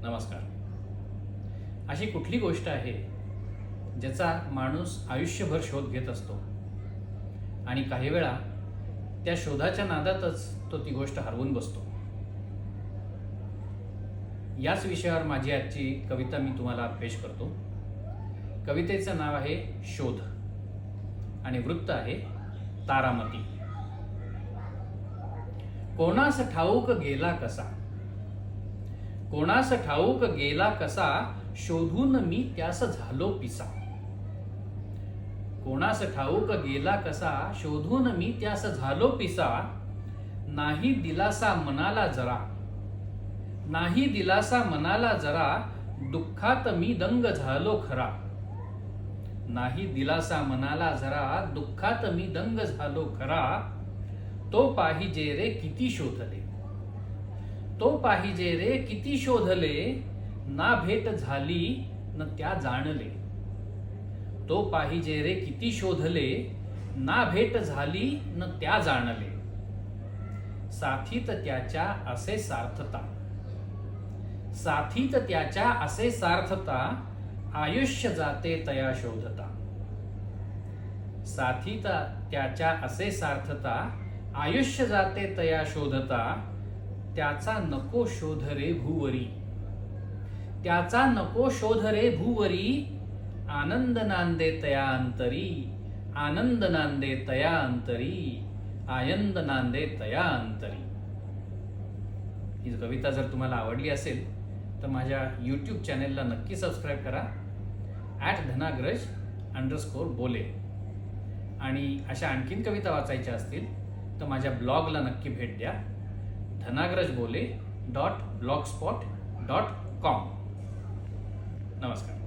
नमस्कार. अशी कुठली गोष्ट आहे ज्याचा माणूस आयुष्यभर शोध घेत असतो आणि काही वेळा त्या शोधाच्या नादातच तो ती गोष्ट हरवून बसतो. याच विषयावर माझी आजची कविता मी तुम्हाला पेश करतो. कवितेचं नाव आहे शोध आणि वृत्त आहे तारामती. कोणास ठाऊक गेला कसा, कोणास ठाऊक गेला कसा, शोधून मी त्यास झालो पिसा. कोणास ठाऊक गेला कसा, शोधून मी त्यास झालो पिसा. नाही दिलासा मनाला जरा, नाही दिलासा मनाला जरा, दुःखात मी दंग झालो खरा. नाही दिलासा मनाला जरा, दुःखात मी दंग झालो खरा. तो पाहिजे रे किती शोधले, तो पाहिजे रे किती शोधले, ना भेट झाली न त्या जाणले. तो पाहिजे रे किती शोधले, ना भेट झाली न त्या जाणले. साथीत त्याच्या असे सार्थता, साथीत त्याच्या असे सार्थता, आयुष्य जाते तया शोधता. साथीत त्याच्या असे सार्थता, आयुष्य जाते तया शोधता. त्याचा नको शोध रे भूवरी, त्याचा नको शोध रे भूवरी. आनंद नांदे तया अंतरी, आनंद नांदे तया अंतरी, आनंद नांदे तया अंतरी. ही कविता जर तुम्हाला आवडली असेल तर माझ्या YouTube चॅनेलला नक्की सबस्क्राईब करा, @धनाग्रज_बोले. आणि अशा आणखीन कविता वाचायच्या असतील तर माझ्या ब्लॉगला नक्की भेट द्या, dhanagrajbole.blogspot.com. नमस्कार.